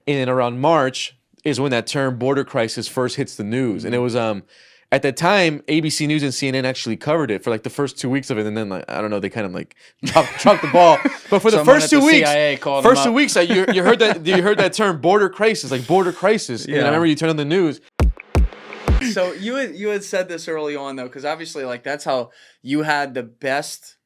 And then around March is when that term border crisis first hits the news. And it was at that time, ABC News and CNN actually covered it for like the first 2 weeks of it, and then like I don't know, they kind of like dropped the ball. But for the first 2 weeks, you heard that term border crisis, like border crisis. Yeah. And I remember you turned on the news. So you had said this early on though, because obviously like that's how you had the best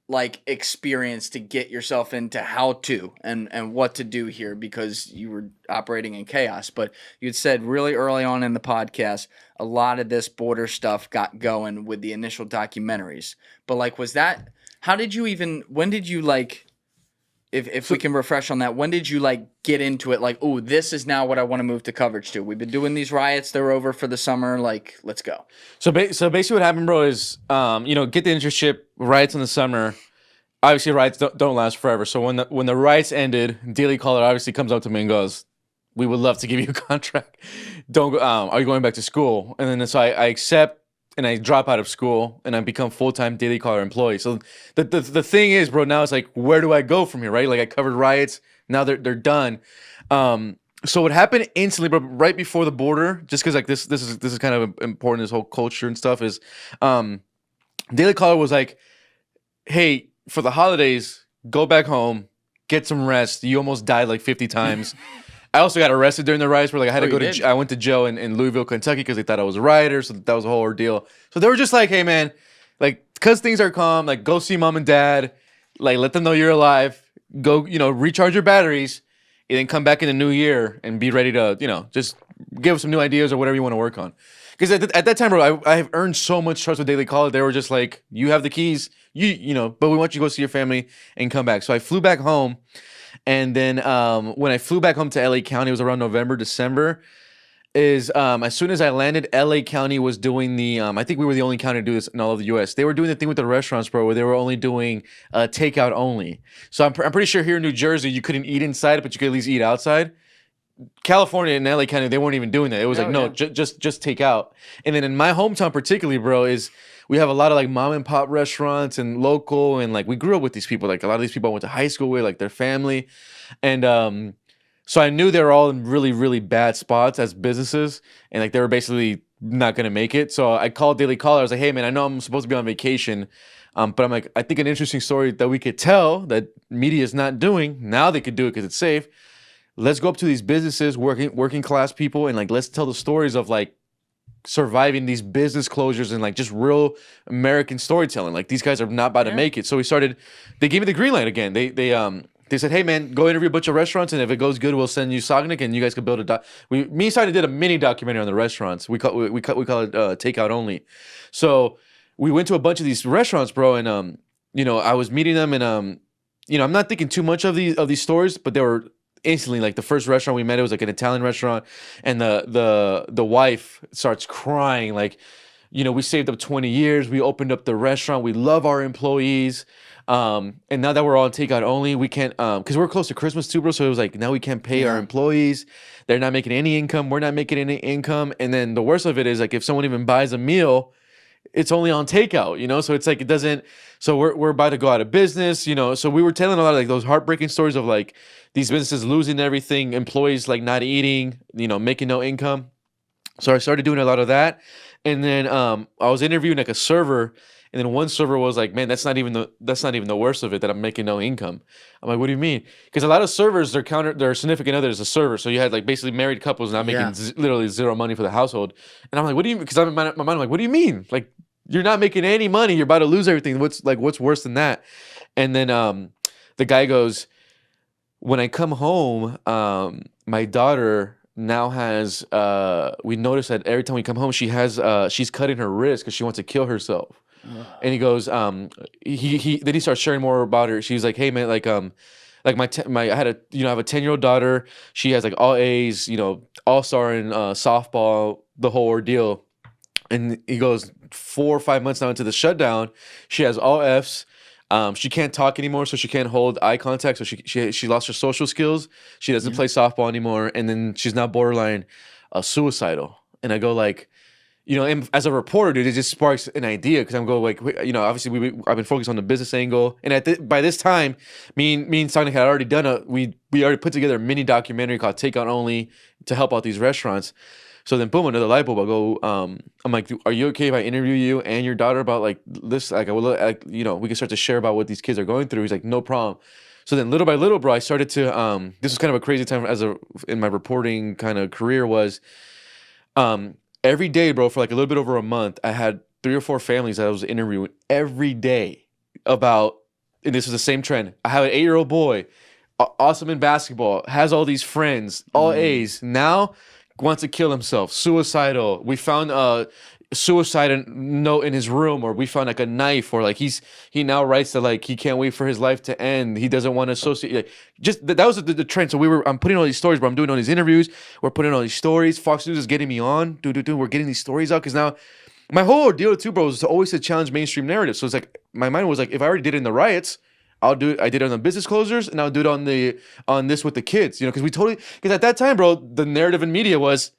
like experience to get yourself into how to and what to do here because you were operating in chaos. But you'd said really early on in the podcast, a lot of this border stuff got going with the initial documentaries. But like, when did you like, if we can refresh on that, when did you like get into it? Like, oh, this is now what I want to move to coverage to. We've been doing these riots. They're over for the summer. Like, let's go. So basically what happened, bro, is, get the internship, riots in the summer. Obviously, riots don't last forever. So when the riots ended, Daily Caller obviously comes up to me and goes, "We would love to give you a contract. Don't go. Are you going back to school?" And then so I accept and I drop out of school and I become full-time Daily Caller employee. So the thing is, bro, now it's like, where do I go from here, right? Like I covered riots. Now they're done. So what happened instantly, bro, right before the border, just because like this is kind of important, this whole culture and stuff is, Daily Caller was like, "Hey, for the holidays, go back home, get some rest. You almost died like 50 times." I also got arrested during the riots where like I had to go to I went to jail in Louisville, Kentucky because they thought I was a rioter, so that was a whole ordeal. So they were just like, "Hey man, like cuz things are calm, like go see mom and dad, like let them know you're alive. Go, recharge your batteries and then come back in the new year and be ready to, just give some new ideas or whatever you want to work on." Because at that time, bro, I have earned so much trust with Daily Caller. They were just like, "You have the keys, but we want you to go see your family and come back." So I flew back home, and then when I flew back home to LA County, it was around November, December. As soon as I landed, LA County was doing the. I think we were the only county to do this in all of the U.S. They were doing the thing with the restaurants, bro, where they were only doing takeout only. So I'm pretty sure here in New Jersey you couldn't eat inside, but you could at least eat outside. California and LA County, they weren't even doing that. It was just take out. And then in my hometown particularly, bro, is we have a lot of like mom and pop restaurants and local, and like we grew up with these people. Like a lot of these people I went to high school with, like their family. And so I knew they were all in really, really bad spots as businesses, and like they were basically not gonna make it. So I called Daily Caller. I was like, "Hey man, I know I'm supposed to be on vacation, but I'm like, I think an interesting story that we could tell that media is not doing, now they could do it because it's safe. Let's go up to these businesses, working class people, and like let's tell the stories of like surviving these business closures and like just real American storytelling. Like these guys are not about to make it." So they gave me the green light again. They said, "Hey man, go interview a bunch of restaurants, and if it goes good, we'll send you Sognick, and you guys can build me and Sognick did a mini documentary on the restaurants. We call it takeout only. So we went to a bunch of these restaurants, bro, and I was meeting them, and I'm not thinking too much of these stories, but they were instantly like the first restaurant we met. It was like an Italian restaurant, and the wife starts crying like, "We saved up 20 years. We opened up the restaurant. We love our employees. And now that we're all on takeout only, we can't, because we're close to Christmas too, bro. So it was like, now we can't pay our employees. They're not making any income. We're not making any income. And then the worst of it is like, if someone even buys a meal, it's only on takeout, So it's like, it doesn't, so we're about to go out of business, So we were telling a lot of like those heartbreaking stories of like these businesses losing everything, employees like not eating, making no income. So I started doing a lot of that. And then I was interviewing like a server. And then one server was like, "Man, that's not even the worst of it, that I'm making no income." I'm like, "What do you mean?" Because a lot of servers, their significant other is a server. So you had like basically married couples not making literally zero money for the household. And I'm like, "What do you?" Because I'm in my mind, I'm like, "What do you mean? Like you're not making any money. You're about to lose everything. What's worse than that?" And then the guy goes, "When I come home, my daughter now has we notice that every time we come home, she's cutting her wrist because she wants to kill herself." And he goes, then he starts sharing more about her. She's like, "Hey man, like I had I have a 10-year-old daughter. She has like all A's, all-star in softball, the whole ordeal." And he goes, 4 or 5 months now into the shutdown, she has all F's. She can't talk anymore, so she can't hold eye contact. So she lost her social skills. She doesn't play softball anymore, and then she's now borderline suicidal. And I go like, and as a reporter, dude, it just sparks an idea because I'm going like, obviously I've been focused on the business angle, and by this time, me and Sonic had already done we already put together a mini documentary called Take On Only to help out these restaurants. So then, boom, another light bulb. I go, I'm like, are you okay if I interview you and your daughter about like this? Like, I will, like, we can start to share about what these kids are going through. He's like, no problem. So then, little by little, bro, I started to. This was kind of a crazy time in my reporting kind of career was. Every day, bro, for like a little bit over a month, I had 3 or 4 families that I was interviewing every day about, and this was the same trend. I have an 8-year-old boy, awesome in basketball, has all these friends, all A's. Now wants to kill himself, suicidal. We found a suicide note in his room, or we found like a knife, or like he now writes that like he can't wait for his life to end. He doesn't want to associate. Like, just that was the trend. So I'm putting all these stories, but I'm doing all these interviews. We're putting all these stories. Fox News is getting me on. Dude. We're getting these stories out because now my whole ordeal too, bro, is always to challenge mainstream narrative. So it's like my mind was like, if I already did it in the riots, I'll do it. I did it on the business closures, and I'll do it on this with the kids. Because at that time, bro, the narrative in media was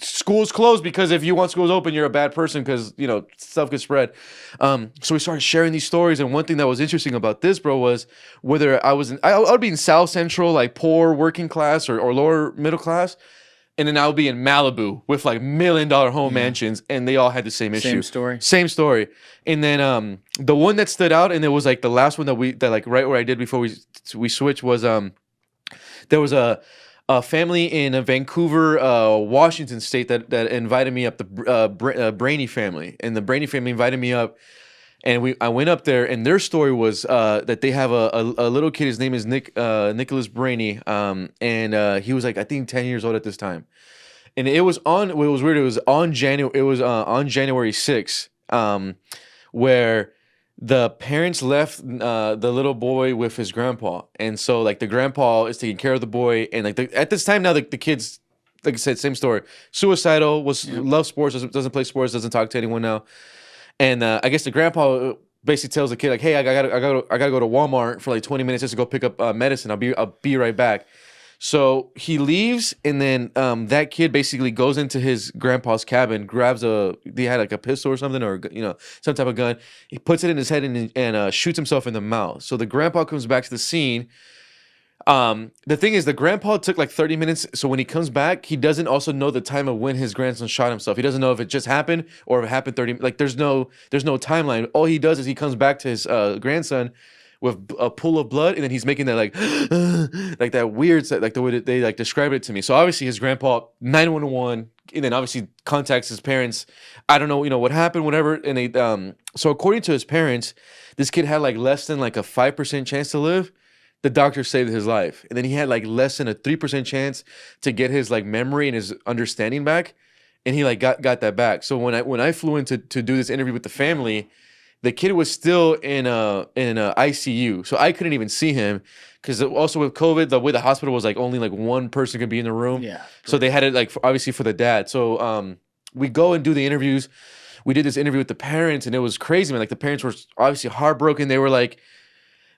schools closed because if you want schools open, you're a bad person because stuff could spread. So we started sharing these stories, and one thing that was interesting about this, bro, was whether I would be in South Central, like poor working class or lower middle class, and then I would be in Malibu with like $1 million home mansions, and they all had the same issue. Same story. And then the one that stood out, and it was like the last one that like right where I did before we switched was there was a family in Vancouver, Washington State that invited me up, the Brainy family, and the Brainy family invited me up, and I went up there, and their story was that they have a little kid. His name is Nicholas Brainy, and he was like I think 10 years old at this time, and it was on. What was weird? It was on January 6th, where the parents left the little boy with his grandpa, and so like the grandpa is taking care of the boy, and like at this time now the kids, like I said, same story, suicidal, loves sports, doesn't play sports, doesn't talk to anyone now, and I guess the grandpa basically tells the kid like, hey, I gotta go to Walmart for like 20 minutes just to go pick up medicine. I'll be right back. So he leaves, and then that kid basically goes into his grandpa's cabin, grabs they had like a pistol or something, or some type of gun. He puts it in his head and shoots himself in the mouth. So the grandpa comes back to the scene. The thing is, the grandpa took like 30 minutes. So when he comes back, he doesn't also know the time of when his grandson shot himself. He doesn't know if it just happened or if it happened 30. Like there's no timeline. All he does is he comes back to his grandson with a pool of blood, and then he's making that like like that weird, like the way that they like describe it to me. So obviously his grandpa 911, and then obviously contacts his parents. I don't know, what happened, whatever. And they so according to his parents, this kid had like less than like a 5% chance to live. The doctor saved his life, and then he had like less than a 3% chance to get his like memory and his understanding back, and he like got that back. So when I flew in to do this interview with the family, the kid was still in a ICU, so I couldn't even see him because also with COVID, the way the hospital was like only like one person could be in the room. Yeah. So they had it like obviously for the dad. So we go and do the interviews. We did this interview with the parents, and it was crazy, man. Like the parents were obviously heartbroken.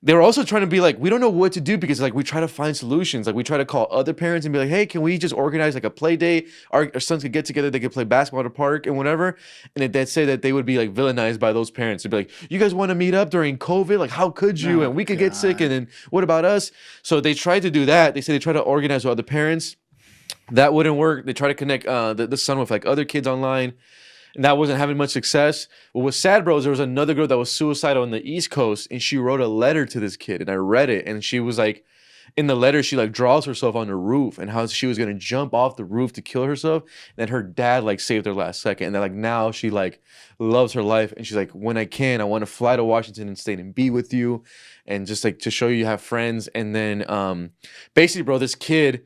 They were also trying to be like, we don't know what to do because like we try to find solutions. Like we try to call other parents and be like, hey, can we just organize like a play day? Our sons could get together, they could play basketball at a park and whatever. And they'd say that they would be like villainized by those parents. They'd be like, you guys want to meet up during COVID? Like how could you? And we could get sick, and then what about us? So they tried to do that. They said they tried to organize with other parents. That wouldn't work. They tried to connect the son with like other kids online, and that wasn't having much success. What was sad, bro, is there was another girl that was suicidal on the East Coast, and she wrote a letter to this kid, and I read it, and she was like, in the letter, she like draws herself on the roof and how she was gonna jump off the roof to kill herself. And then her dad like saved her last second, and then like now she like loves her life, and she's like, when I can, I want to fly to Washington and stay and be with you, and just like to show you have friends. And then basically, bro, this kid,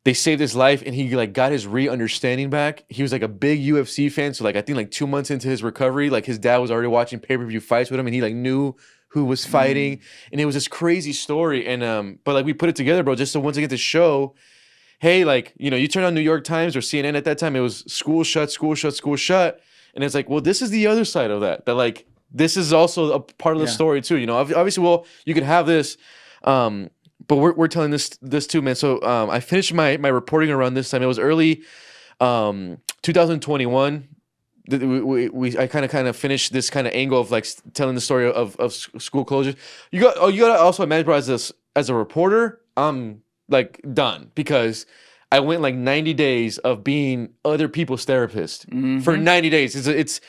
they saved his life, and he like got his re-understanding back. He was like a big UFC fan, so like I think like 2 months into his recovery, like his dad was already watching pay-per-view fights with him, and he like knew who was fighting, and it was this crazy story. And but like we put it together, bro, just so once again to show, hey, like you turn on New York Times or CNN at that time, it was school shut, school shut, school shut, and it's like, well, this is the other side of that. That like this is also a part of the story too. Obviously, well, you could have this. But we're telling this too, man. So I finished my reporting around this time. It was early 2021. I kind of finished this kind of angle of like telling the story of school closures. You got to also imagine, bro, as a reporter, I'm like done because I went like 90 days of being other people's therapist for 90 days. It's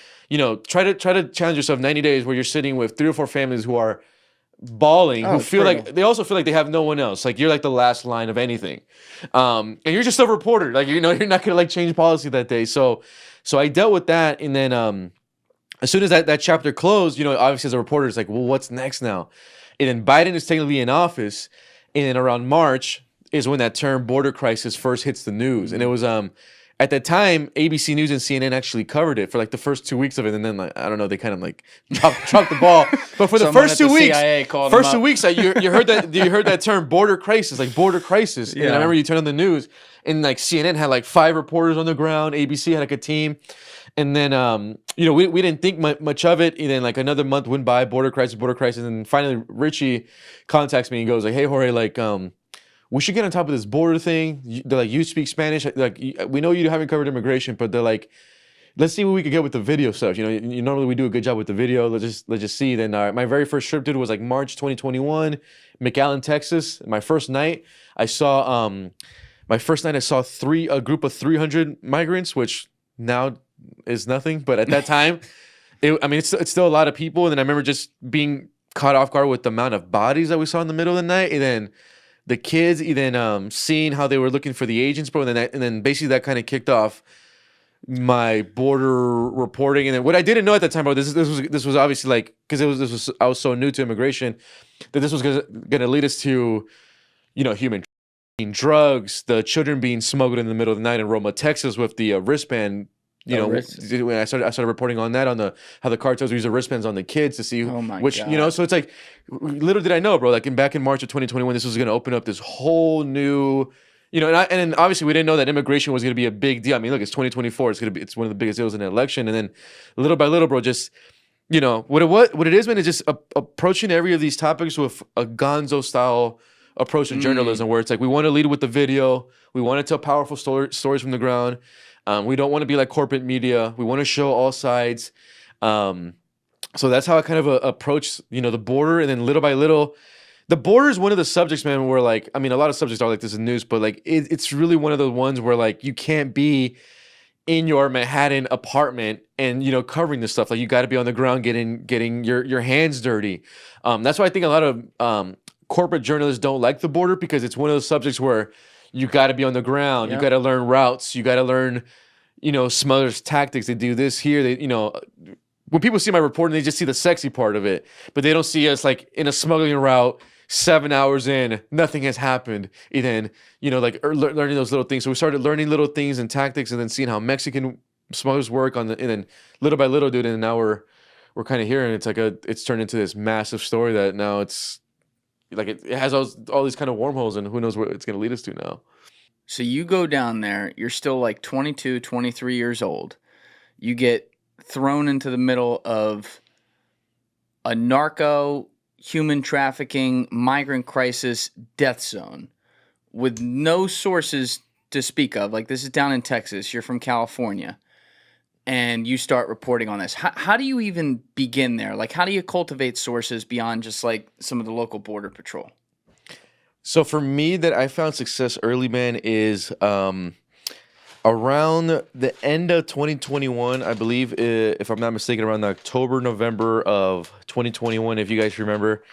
try to challenge yourself 90 days where you're sitting with 3 or 4 families who are bawling, who feel like they also feel like they have no one else. Like you're like the last line of anything, and you're just a reporter. Like you're not gonna like change policy that day. So I dealt with that, and then as soon as that chapter closed, obviously as a reporter, it's like, well, what's next now? And then Biden is technically in office, and then around March is when that term border crisis first hits the news, and it was at that time, ABC News and CNN actually covered it for like the first 2 weeks of it, and then like I don't know, they kind of like dropped the ball. But for the first 2 weeks, you heard that term border crisis, like border crisis. And then I remember you turned on the news, and like CNN had like 5 reporters on the ground, ABC had like a team, and then we didn't think much of it. And then like another month went by, border crisis, and finally Richie contacts me and goes like, "Hey Jorge, like we should get on top of this border thing." They're like, "You speak Spanish. Like, we know you haven't covered immigration, but they're like, let's see what we could get with the video stuff. Normally we do a good job with the video. Let's just see." Then my very first trip, dude, was like March 2021, McAllen, Texas. My first night, I saw a group of 300 migrants, which now is nothing, but at that time, it's still a lot of people. And then I remember just being caught off guard with the amount of bodies that we saw in the middle of the night, and then the kids, seeing how they were looking for the agents, bro, and then basically that kind of kicked off my border reporting. And then what I didn't know at that time, bro, this was obviously like, because I was so new to immigration, that this was gonna lead us to, human trafficking, drugs, the children being smuggled in the middle of the night in Roma, Texas, with the wristband. When I started reporting on that, on how the cartels use the wristbands on the kids to see which, God. So it's like, little did I know, bro, like back in March of 2021, this was going to open up this whole new, and obviously we didn't know that immigration was going to be a big deal. I mean, look, it's 2024. It's one of the biggest deals in an election. And then little by little, bro, just, what it is, man, is just approaching every of these topics with a gonzo style approach to journalism, where it's like, we want to lead with the video. We want to tell powerful stories from the ground. We don't want to be like corporate media. We want to show all sides. So that's how I kind of approach, the border. And then little by little, the border is one of the subjects, man, where like, a lot of subjects are like this in news, but like it's really one of the ones where like you can't be in your Manhattan apartment and, covering this stuff. Like you got to be on the ground getting your hands dirty. That's why I think a lot of corporate journalists don't like the border, because it's one of those subjects where you got to be on the ground. You got to learn routes. You got to learn, smugglers' tactics. They do this here. When people see my reporting, they just see the sexy part of it, but they don't see us like in a smuggling route, 7 hours in, nothing has happened. And then, learning those little things. So we started learning little things and tactics, and then seeing how Mexican smugglers work and then little by little, dude. And now we're kind of here, and it's like it's turned into this massive story that now it's like it has all these kind of wormholes, and who knows where it's going to lead us to now. So you go down there, you're still like 22, 23 years old. You get thrown into the middle of a narco, human trafficking, migrant crisis death zone with no sources to speak of. Like, this is down in Texas. You're from California. And you start reporting on this. How do you even begin there? Like, how do you cultivate sources beyond just like some of the local border patrol? So for me, that I found success early, man, is around the end of 2021, I believe, if I'm not mistaken, around October, November of 2021, if you guys remember,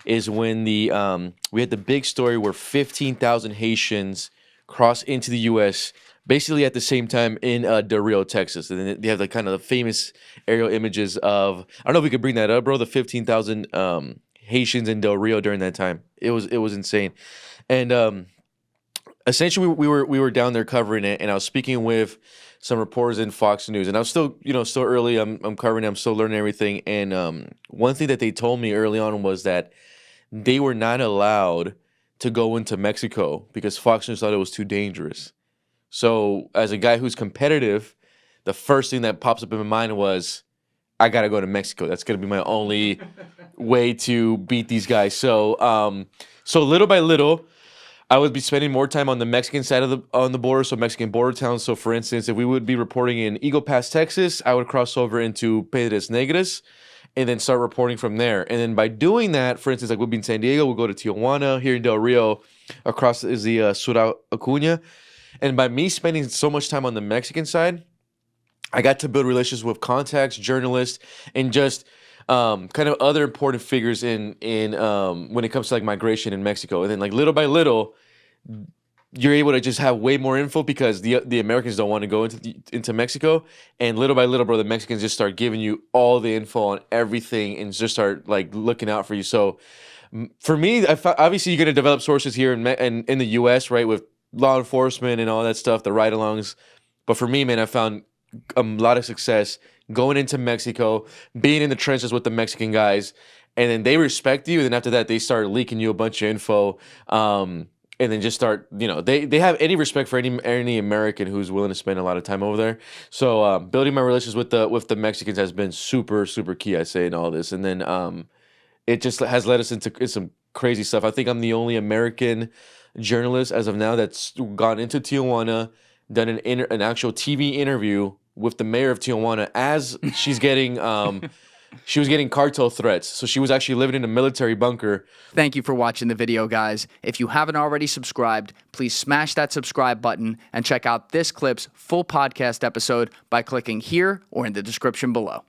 is when we had the big story where 15,000 Haitians crossed into the U.S. basically at the same time in Dorey, Texas. And then they have like kind of the famous aerial images of, I don't know if we could bring that up, bro, the 15,000 Haitians in Dorey during that time. It was insane. And essentially we were down there covering it, and I was speaking with some reporters in Fox News, and I was still early. I'm covering it, I'm still learning everything. And one thing that they told me early on was that they were not allowed to go into Mexico because Fox News thought it was too dangerous. So as a guy who's competitive, the first thing that pops up in my mind was, I gotta go to Mexico. That's gonna be my only way to beat these guys. So so little by little, I would be spending more time on the Mexican side of the border, so Mexican border towns. So, for instance, if we would be reporting in Eagle Pass, Texas, I would cross over into Piedras Negras, and then start reporting from there. And then by doing that, for instance, like we'll be in San Diego, we'll go to Tijuana. Here in Del Rio, across is the Ciudad Acuña. And by me spending so much time on the Mexican side, I got to build relations with contacts, journalists, and just kind of other important figures in when it comes to like migration in Mexico. And then like little by little, you're able to just have way more info because the Americans don't want to go into Mexico, and little by little, bro, the Mexicans just start giving you all the info on everything and just start like looking out for you. So for me, obviously you're gonna develop sources here in the U.S., right, with law enforcement and all that stuff, the ride-alongs. But for me, man, I found a lot of success going into Mexico, being in the trenches with the Mexican guys, and then they respect you. And then after that, they start leaking you a bunch of info. And then just start, they have any respect for any American who's willing to spend a lot of time over there. So building my relations with the Mexicans has been super, super key, I say, in all this. And then it just has led us into some crazy stuff. I think I'm the only American journalist as of now that's gone into Tijuana, done an actual TV interview with the mayor of Tijuana as she's getting she was getting cartel threats. So she was actually living in a military bunker. Thank you for watching the video, guys. If you haven't already subscribed, please smash that subscribe button and check out this clip's full podcast episode by clicking here or in the description below.